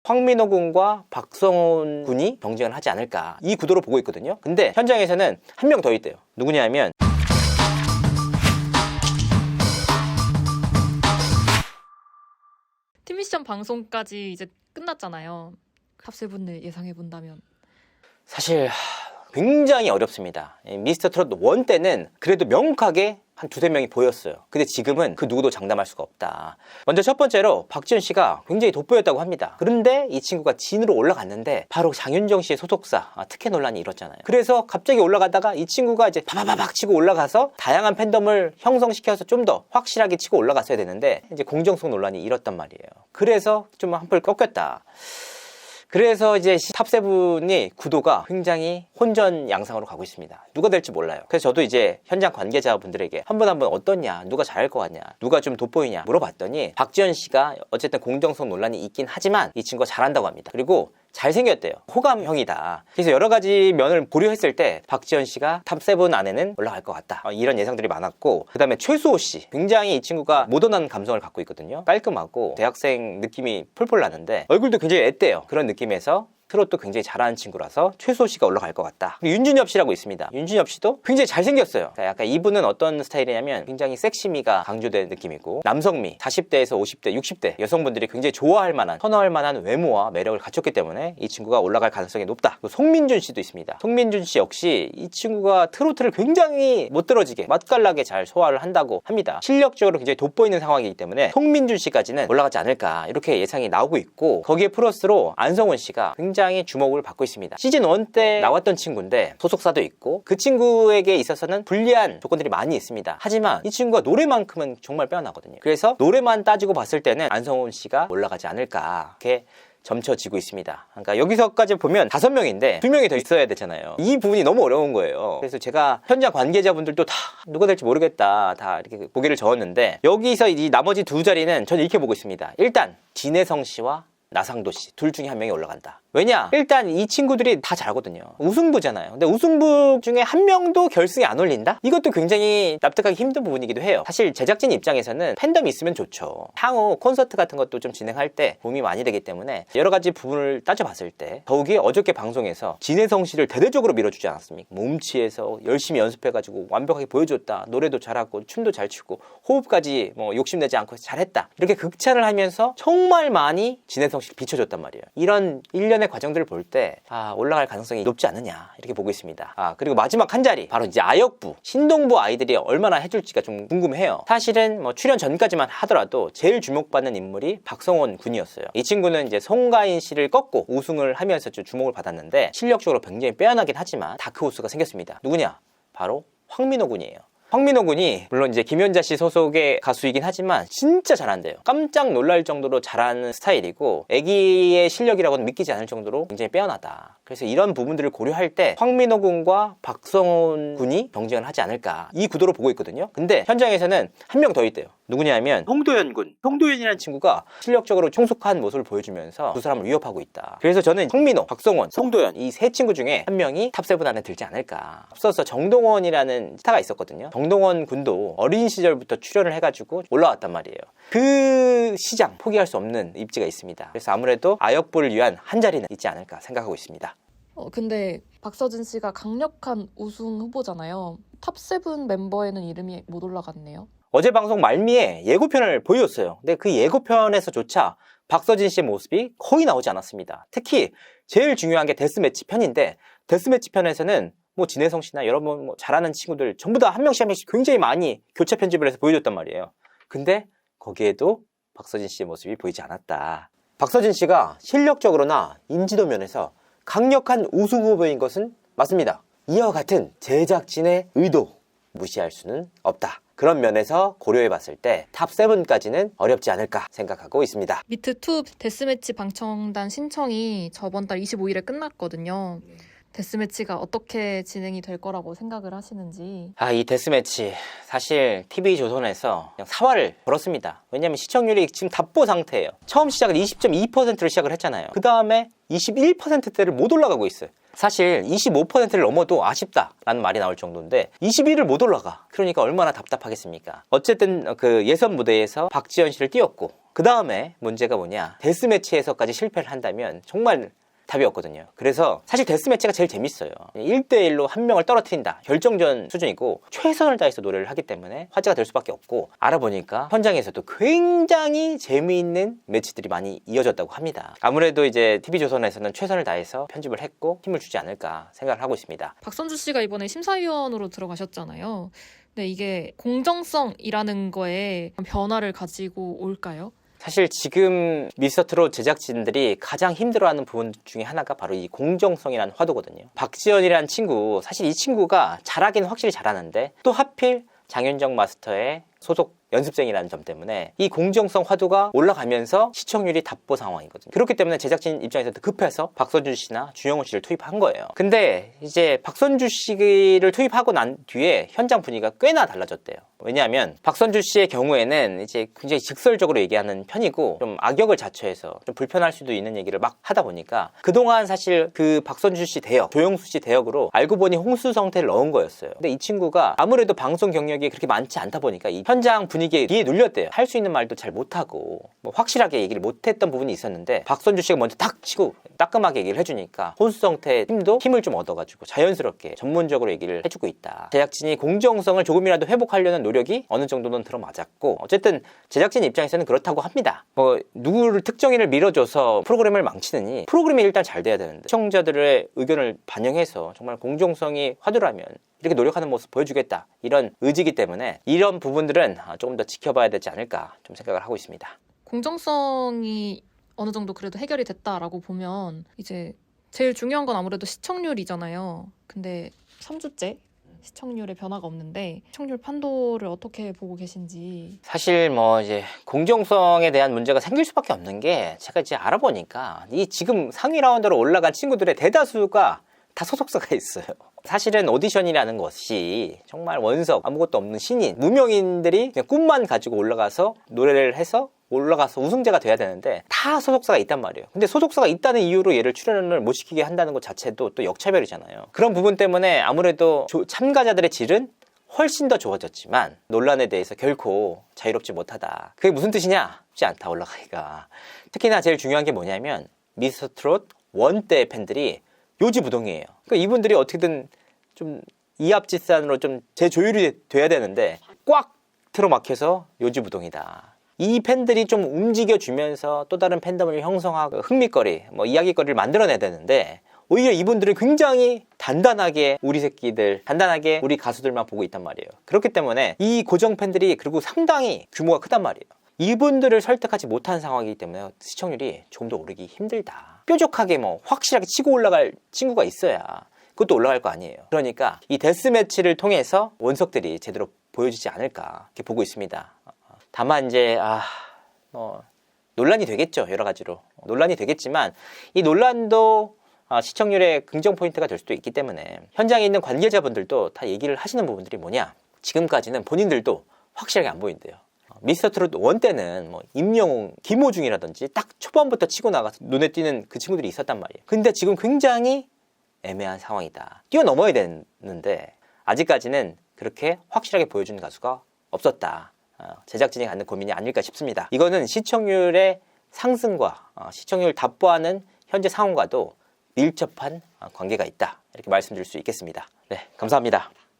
황민호 군과 박성훈 군이 경쟁을 하지 않을까, 이 구도로 보고 있거든요. 근데 현장에서는 한 명 더 있대요. 누구냐면 팀미션 방송까지 이제 끝났잖아요. 탑세븐을 예상해본다면. 사실 굉장히 어렵습니다. 미스터 트롯 1 때는 그래도 명확하게 한 두세 명이 보였어요. 근데 지금은 그 누구도 장담할 수가 없다. 먼저 첫 번째로 박지현 씨가 굉장히 돋보였다고 합니다. 그런데 이 친구가 진으로 올라갔는데 바로 장윤정 씨의 소속사 특혜 논란이 일었잖아요. 그래서 갑자기 올라가다가 이 친구가 이제 바바바박 치고 올라가서 다양한 팬덤을 형성시켜서 좀 더 확실하게 치고 올라갔어야 되는데 이제 공정성 논란이 일었단 말이에요. 그래서 좀 한풀 꺾였다. 그래서 이제 탑세븐이 구도가 굉장히 혼전 양상으로 가고 있습니다. 누가 될지 몰라요. 그래서 저도 이제 현장 관계자분들에게 한 분 한 분 어떻냐, 누가 잘할 것 같냐, 누가 좀 돋보이냐 물어봤더니 박지현 씨가 어쨌든 공정성 논란이 있긴 하지만 이 친구가 잘한다고 합니다. 그리고 잘생겼대요. 호감형이다. 그래서 여러 가지 면을 고려했을 때 박지현 씨가 탑7 안에는 올라갈 것 같다. 이런 예상들이 많았고, 그 다음에 최수호 씨. 굉장히 이 친구가 모던한 감성을 갖고 있거든요. 깔끔하고 대학생 느낌이 폴폴 나는데 얼굴도 굉장히 앳돼요. 그런 느낌에서 트롯도 굉장히 잘하는 친구라서 최수호 씨가 올라갈 것 같다. 그리고 윤준엽 씨라고 있습니다. 윤준엽 씨도 굉장히 잘생겼어요. 그러니까 약간 이분은 어떤 스타일이냐면 굉장히 섹시미가 강조된 느낌이고, 남성미 40대에서 50대, 60대 여성분들이 굉장히 좋아할 만한, 선호할 만한 외모와 매력을 갖췄기 때문에 이 친구가 올라갈 가능성이 높다. 또 송민준 씨도 있습니다. 송민준 씨 역시 이 친구가 트로트를 굉장히 못들어지게 맛깔나게 잘 소화를 한다고 합니다. 실력적으로 굉장히 돋보이는 상황이기 때문에 송민준 씨까지는 올라가지 않을까 이렇게 예상이 나오고 있고, 거기에 플러스로 안성훈 씨가 굉장히 주목을 받고 있습니다. 시즌 1 때 나왔던 친구인데 소속사도 있고 그 친구에게 있어서는 불리한 조건들이 많이 있습니다. 하지만 이 친구가 노래만큼은 정말 빼어나거든요. 그래서 노래만 따지고 봤을 때는 안성훈 씨가 올라가지 않을까 이렇게 점쳐지고 있습니다. 그러니까 여기서까지 보면 5명인데 2명이 더 있어야 되잖아요. 이 부분이 너무 어려운 거예요. 그래서 제가 현장 관계자분들도 다 누가 될지 모르겠다 다 이렇게 보기를 적었는데, 여기서 이 나머지 두 자리는 저는 이렇게 보고 있습니다. 일단 진혜성 씨와 나상도 씨 둘 중에 한 명이 올라간다. 왜냐? 일단 이 친구들이 다 잘하거든요. 우승부잖아요. 근데 우승부 중에 한 명도 결승에 안 올린다? 이것도 굉장히 납득하기 힘든 부분이기도 해요. 사실 제작진 입장에서는 팬덤이 있으면 좋죠. 향후 콘서트 같은 것도 좀 진행할 때 도움이 많이 되기 때문에 여러 가지 부분을 따져봤을 때, 더욱이 어저께 방송에서 진혜성 씨를 대대적으로 밀어주지 않았습니까? 몸치에서 열심히 연습해가지고 완벽하게 보여줬다. 노래도 잘하고 춤도 잘 추고 호흡까지 욕심내지 않고 잘했다. 이렇게 극찬을 하면서 정말 많이 진혜성 씨를 비춰줬단 말이에요. 이런 1년의 과정들을 볼 때 올라갈 가능성이 높지 않느냐 이렇게 보고 있습니다. 그리고 마지막 한 자리, 바로 이제 아역부 신동부 아이들이 얼마나 해줄지가 좀 궁금해요. 사실은 출연 전까지만 하더라도 제일 주목받는 인물이 박성원 군이었어요. 이 친구는 이제 송가인 씨를 꺾고 우승을 하면서 좀 주목을 받았는데 실력적으로 굉장히 빼어나긴 하지만 다크호스가 생겼습니다. 누구냐? 바로 황민호 군이에요. 황민호 군이 물론 이제 김연자 씨 소속의 가수이긴 하지만 진짜 잘한대요. 깜짝 놀랄 정도로 잘하는 스타일이고 애기의 실력이라고는 믿기지 않을 정도로 굉장히 빼어나다. 그래서 이런 부분들을 고려할 때 황민호 군과 박성훈 군이 경쟁을 하지 않을까 이 구도로 보고 있거든요. 근데 현장에서는 한 명 더 있대요. 누구냐면 홍도현 군. 홍도현이라는 친구가 실력적으로 총숙한 모습을 보여주면서 두 사람을 위협하고 있다. 그래서 저는 황민호, 박성원, 홍도현 이 세 친구 중에 한 명이 탑7 안에 들지 않을까. 앞서서 정동원이라는 스타가 있었거든요. 정동원 군도 어린 시절부터 출연을 해가지고 올라왔단 말이에요. 그 시장 포기할 수 없는 입지가 있습니다. 그래서 아무래도 아역부를 위한 한 자리는 있지 않을까 생각하고 있습니다. 근데 박서진 씨가 강력한 우승 후보잖아요. 탑7 멤버에는 이름이 못 올라갔네요. 어제 방송 말미에 예고편을 보여줬어요. 근데 그 예고편에서조차 박서진 씨의 모습이 거의 나오지 않았습니다. 특히 제일 중요한 게 데스매치 편인데, 데스매치 편에서는 진혜성 씨나 여러분 잘하는 친구들 전부 다 한 명씩 한 명씩 굉장히 많이 교체 편집을 해서 보여줬단 말이에요. 근데 거기에도 박서진 씨의 모습이 보이지 않았다. 박서진 씨가 실력적으로나 인지도 면에서 강력한 우승 후보인 것은 맞습니다. 이와 같은 제작진의 의도 무시할 수는 없다. 그런 면에서 고려해봤을 때 탑7까지는 어렵지 않을까 생각하고 있습니다. 미트2 데스매치 방청단 신청이 저번 달 25일에 끝났거든요. 데스매치가 어떻게 진행이 될 거라고 생각을 하시는지. 이 데스매치 사실 TV조선에서 그냥 사활을 걸었습니다. 왜냐면 시청률이 지금 답보 상태예요. 처음 시작은 20.2%를 시작을 했잖아요. 그 다음에 21%대를 못 올라가고 있어요. 사실 25%를 넘어도 아쉽다라는 말이 나올 정도인데 21을 못 올라가. 그러니까 얼마나 답답하겠습니까? 어쨌든 그 예선 무대에서 박지현 씨를 띄웠고 그 다음에 문제가 뭐냐, 데스매치에서까지 실패를 한다면 정말 답이 없거든요. 그래서 사실 데스매치가 제일 재밌어요. 1대1로 한 명을 떨어뜨린다, 결정전 수준이고 최선을 다해서 노래를 하기 때문에 화제가 될 수밖에 없고, 알아보니까 현장에서도 굉장히 재미있는 매치들이 많이 이어졌다고 합니다. 아무래도 이제 TV조선에서는 최선을 다해서 편집을 했고 힘을 주지 않을까 생각을 하고 있습니다. 박선주 씨가 이번에 심사위원으로 들어가셨잖아요. 근데 이게 공정성이라는 거에 변화를 가지고 올까요? 사실 지금 미스터트롯 제작진들이 가장 힘들어하는 부분 중에 하나가 바로 이 공정성이라는 화두거든요. 박지연이라는 친구, 사실 이 친구가 잘하긴 확실히 잘하는데 또 하필 장윤정 마스터의 소속 연습생이라는 점 때문에 이 공정성 화두가 올라가면서 시청률이 답보 상황이거든요. 그렇기 때문에 제작진 입장에서도 급해서 박선주 씨나 주영훈 씨를 투입한 거예요. 근데 이제 박선주 씨를 투입하고 난 뒤에 현장 분위기가 꽤나 달라졌대요. 왜냐하면 박선주 씨의 경우에는 이제 굉장히 직설적으로 얘기하는 편이고 좀 악역을 자처해서 좀 불편할 수도 있는 얘기를 막 하다 보니까 그동안 사실 그 박선주 씨 대역, 조영수 씨 대역으로 알고 보니 홍수성태를 넣은 거였어요. 근데 이 친구가 아무래도 방송 경력이 그렇게 많지 않다 보니까 이 현장 분위기에 뒤에 눌렸대요. 할 수 있는 말도 잘 못하고 뭐 확실하게 얘기를 못했던 부분이 있었는데 박선주 씨가 먼저 탁 치고 따끔하게 얘기를 해주니까 홍수성태 팀도 힘을 좀 얻어가지고 자연스럽게 전문적으로 얘기를 해주고 있다. 제작진이 공정성을 조금이라도 회복하려는 노력이 어느 정도는 들어맞았고, 어쨌든 제작진 입장에서는 그렇다고 합니다. 뭐 누구를 특정인을 밀어줘서 프로그램을 망치느니 프로그램이 일단 잘 돼야 되는데 시청자들의 의견을 반영해서 정말 공정성이 화두라면 이렇게 노력하는 모습 보여주겠다, 이런 의지이기 때문에 이런 부분들은 조금 더 지켜봐야 되지 않을까 좀 생각을 하고 있습니다. 공정성이 어느 정도 그래도 해결이 됐다라고 보면 이제 제일 중요한 건 아무래도 시청률이잖아요. 근데 3주째 시청률에 변화가 없는데 시청률 판도를 어떻게 보고 계신지. 사실 뭐 이제 공정성에 대한 문제가 생길 수밖에 없는 게, 제가 이제 알아보니까 이 지금 상위 라운드로 올라간 친구들의 대다수가 다 소속사가 있어요. 사실은 오디션이라는 것이 정말 원석, 아무것도 없는 신인, 무명인들이 그냥 꿈만 가지고 올라가서 노래를 해서 올라가서 우승자가 돼야 되는데 다 소속사가 있단 말이에요. 근데 소속사가 있다는 이유로 얘를 출연을 못 시키게 한다는 것 자체도 또 역차별이잖아요. 그런 부분 때문에 아무래도 참가자들의 질은 훨씬 더 좋아졌지만 논란에 대해서 결코 자유롭지 못하다. 그게 무슨 뜻이냐? 쉽지 않다, 올라가기가. 특히나 제일 중요한 게 뭐냐면 미스터트롯 1 때 팬들이 요지부동이에요. 그러니까 이분들이 어떻게든 좀 이합집산으로 좀 재조율이 돼야 되는데 꽉 틀어막혀서 요지부동이다. 이 팬들이 좀 움직여주면서 또 다른 팬덤을 형성하고 흥미거리, 뭐 이야기거리를 만들어내야 되는데 오히려 이분들은 굉장히 단단하게 우리 새끼들, 단단하게 우리 가수들만 보고 있단 말이에요. 그렇기 때문에 이 고정 팬들이 그리고 상당히 규모가 크단 말이에요. 이분들을 설득하지 못한 상황이기 때문에 시청률이 조금 더 오르기 힘들다. 뾰족하게 뭐 확실하게 치고 올라갈 친구가 있어야 그것도 올라갈 거 아니에요. 그러니까 이 데스매치를 통해서 원석들이 제대로 보여주지 않을까 이렇게 보고 있습니다. 다만 이제 논란이 되겠죠. 여러 가지로 논란이 되겠지만 이 논란도 시청률의 긍정 포인트가 될 수도 있기 때문에 현장에 있는 관계자분들도 다 얘기를 하시는 부분들이 뭐냐, 지금까지는 본인들도 확실하게 안 보인대요. 미스터트롯 1 때는 뭐 임영웅, 김호중이라든지 딱 초반부터 치고 나가서 눈에 띄는 그 친구들이 있었단 말이에요. 근데 지금 굉장히 애매한 상황이다. 뛰어넘어야 되는데 아직까지는 그렇게 확실하게 보여주는 가수가 없었다. 제작진이 갖는 고민이 아닐까 싶습니다. 이거는 시청률의 상승과 시청률 답보하는 현재 상황과도 밀접한 관계가 있다, 이렇게 말씀드릴 수 있겠습니다. 네, 감사합니다.